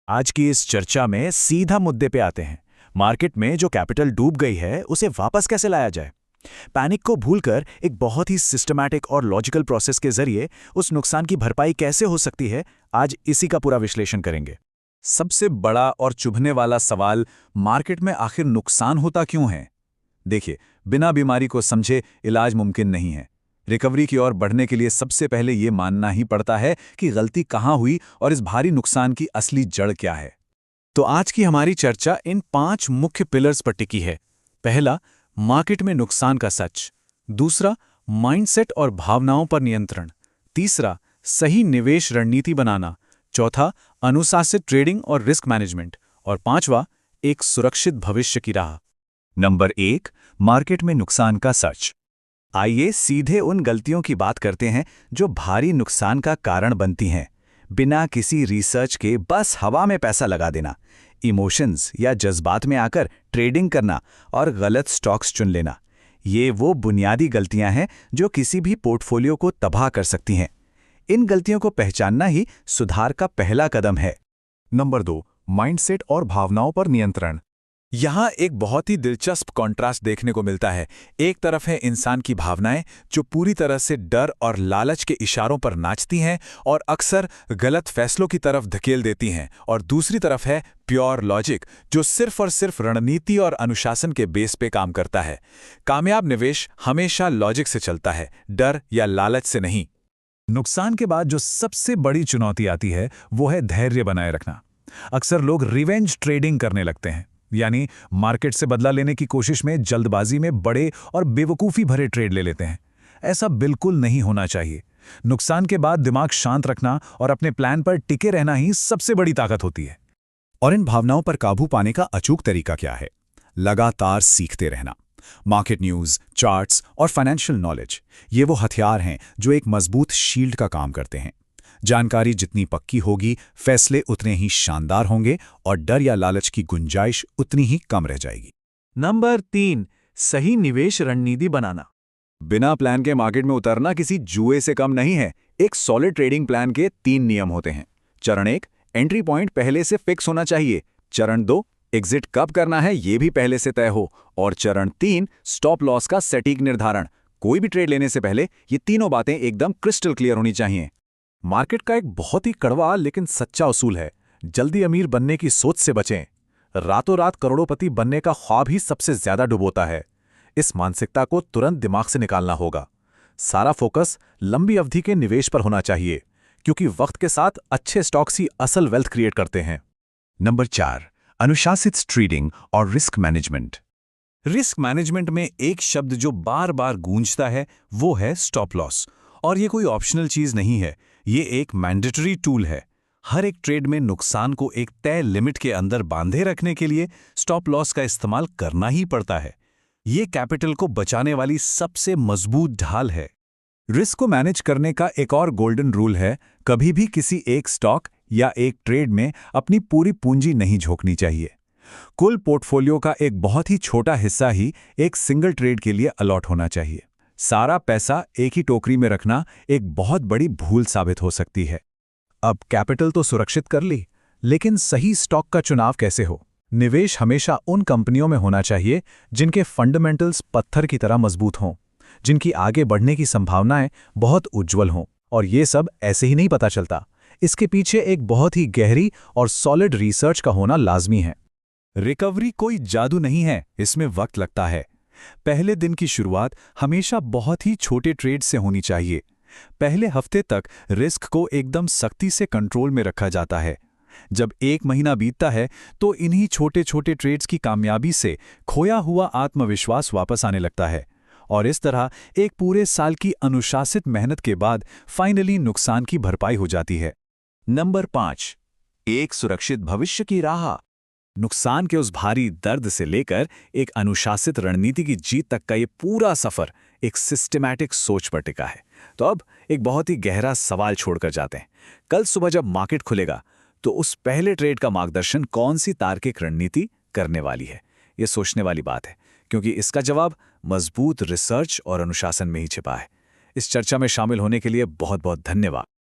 आज की इस चर्चा में सीधा मुद्दे पे आते हैं। मार्केट में जो कैपिटल डूब गई है उसे वापस कैसे लाया जाए। पैनिक को भूलकर एक बहुत ही सिस्टमैटिक और लॉजिकल प्रोसेस के जरिए उस नुकसान की भरपाई कैसे हो सकती है, आज इसी का पूरा विश्लेषण करेंगे। सबसे बड़ा और चुभने वाला सवाल, मार्केट में आखिर नुकसान होता क्यों है। देखिए, बिना बीमारी को समझे इलाज मुमकिन नहीं है। रिकवरी की ओर बढ़ने के लिए सबसे पहले ये मानना ही पड़ता है कि गलती कहाँ हुई और इस भारी नुकसान की असली जड़ क्या है। तो आज की हमारी चर्चा इन 5 मुख्य पिलर्स पर टिकी है। पहला, मार्केट में नुकसान का सच। दूसरा, माइंडसेट और भावनाओं पर नियंत्रण। तीसरा, सही निवेश रणनीति बनाना। चौथा, अनुशासित ट्रेडिंग और रिस्क मैनेजमेंट। और पांचवा, एक सुरक्षित भविष्य की राह। नंबर 1, मार्केट में नुकसान का सच। आइए सीधे उन गलतियों की बात करते हैं जो भारी नुकसान का कारण बनती हैं। बिना किसी रिसर्च के बस हवा में पैसा लगा देना, इमोशंस या जज्बात में आकर ट्रेडिंग करना और गलत स्टॉक्स चुन लेना, ये वो बुनियादी गलतियां हैं जो किसी भी पोर्टफोलियो को तबाह कर सकती हैं। इन गलतियों को पहचानना ही सुधार का पहला कदम है। नंबर 2, माइंडसेट और भावनाओं पर नियंत्रण। यहाँ एक बहुत ही दिलचस्प कॉन्ट्रास्ट देखने को मिलता है। एक तरफ है इंसान की भावनाएं जो पूरी तरह से डर और लालच के इशारों पर नाचती हैं और अक्सर गलत फैसलों की तरफ धकेल देती हैं, और दूसरी तरफ है प्योर लॉजिक जो सिर्फ और सिर्फ रणनीति और अनुशासन के बेस पे काम करता है। कामयाब निवेश हमेशा लॉजिक से चलता है, डर या लालच से नहीं। नुकसान के बाद जो सबसे बड़ी चुनौती आती है वो है धैर्य बनाए रखना। अक्सर लोग रिवेंज ट्रेडिंग करने लगते हैं, यानी मार्केट से बदला लेने की कोशिश में जल्दबाजी में बड़े और बेवकूफ़ी भरे ट्रेड ले लेते हैं। ऐसा बिल्कुल नहीं होना चाहिए। नुकसान के बाद दिमाग शांत रखना और अपने प्लान पर टिके रहना ही सबसे बड़ी ताकत होती है। और इन भावनाओं पर काबू पाने का अचूक तरीका क्या है? लगातार सीखते रहना। मार्केट न्यूज़, चार्ट्स और फाइनेंशियल नॉलेज, ये वो हथियार हैं जो एक मजबूत शील्ड का काम करते हैं। जानकारी जितनी पक्की होगी, फैसले उतने ही शानदार होंगे और डर या लालच की गुंजाइश उतनी ही कम रह जाएगी। नंबर 3, सही निवेश रणनीति बनाना। बिना प्लान के मार्केट में उतरना किसी जुए से कम नहीं है। एक सॉलिड ट्रेडिंग प्लान के 3 नियम होते हैं। चरण 1, एंट्री पॉइंट पहले से फिक्स होना चाहिए। चरण 2, एग्जिट कब करना है ये भी पहले से तय हो। और चरण 3, स्टॉप लॉस का सटीक निर्धारण। कोई भी ट्रेड लेने से पहले ये तीनों बातें एकदम क्रिस्टल क्लियर होनी चाहिए। मार्केट का एक बहुत ही कड़वा लेकिन सच्चा उसूल है, जल्दी अमीर बनने की सोच से बचें। रातों रात करोड़पति बनने का ख्वाब ही सबसे ज्यादा डुबोता है। इस मानसिकता को तुरंत दिमाग से निकालना होगा। सारा फोकस लंबी अवधि के निवेश पर होना चाहिए, क्योंकि वक्त के साथ अच्छे स्टॉक्स ही असल वेल्थ क्रिएट करते हैं। नंबर 4, अनुशासित ट्रेडिंग और रिस्क मैनेजमेंट। रिस्क मैनेजमेंट में एक शब्द जो बार बार गूंजता है वो है स्टॉप लॉस। और ये कोई ऑप्शनल चीज नहीं है, ये एक मैंडेटरी टूल है। हर एक ट्रेड में नुकसान को एक तय लिमिट के अंदर बांधे रखने के लिए स्टॉप लॉस का इस्तेमाल करना ही पड़ता है। ये कैपिटल को बचाने वाली सबसे मजबूत ढाल है। रिस्क को मैनेज करने का एक और गोल्डन रूल है, कभी भी किसी एक स्टॉक या एक ट्रेड में अपनी पूरी पूंजी नहीं झोंकनी चाहिए। कुल पोर्टफोलियो का एक बहुत ही छोटा हिस्सा ही एक सिंगल ट्रेड के लिए अलॉट होना चाहिए। सारा पैसा एक ही टोकरी में रखना एक बहुत बड़ी भूल साबित हो सकती है। अब कैपिटल तो सुरक्षित कर ली, लेकिन सही स्टॉक का चुनाव कैसे हो? निवेश हमेशा उन कंपनियों में होना चाहिए जिनके फंडामेंटल्स पत्थर की तरह मजबूत हों, जिनकी आगे बढ़ने की संभावनाएं बहुत उज्जवल हों। और ये सब ऐसे ही नहीं पता चलता, इसके पीछे एक बहुत ही गहरी और सॉलिड रिसर्च का होना लाजमी है। रिकवरी कोई जादू नहीं है, इसमें वक्त लगता है। पहले दिन की शुरुआत हमेशा बहुत ही छोटे ट्रेड से होनी चाहिए। पहले हफ्ते तक रिस्क को एकदम सख्ती से कंट्रोल में रखा जाता है। जब 1 महीना बीतता है तो इन्हीं छोटे छोटे ट्रेड्स की कामयाबी से खोया हुआ आत्मविश्वास वापस आने लगता है, और इस तरह एक पूरे साल की अनुशासित मेहनत के बाद फाइनली नुकसान की भरपाई हो जाती है। नंबर 5, एक सुरक्षित भविष्य की राह। नुकसान के उस भारी दर्द से लेकर एक अनुशासित रणनीति की जीत तक का ये पूरा सफर एक सिस्टमैटिक सोच पर टिका है। तो अब एक बहुत ही गहरा सवाल छोड़कर जाते हैं। कल सुबह जब मार्केट खुलेगा तो उस पहले ट्रेड का मार्गदर्शन कौन सी तार्किक रणनीति करने वाली है? ये सोचने वाली बात है, क्योंकि इसका जवाब मजबूत रिसर्च और अनुशासन में ही छिपा है। इस चर्चा में शामिल होने के लिए बहुत बहुत धन्यवाद।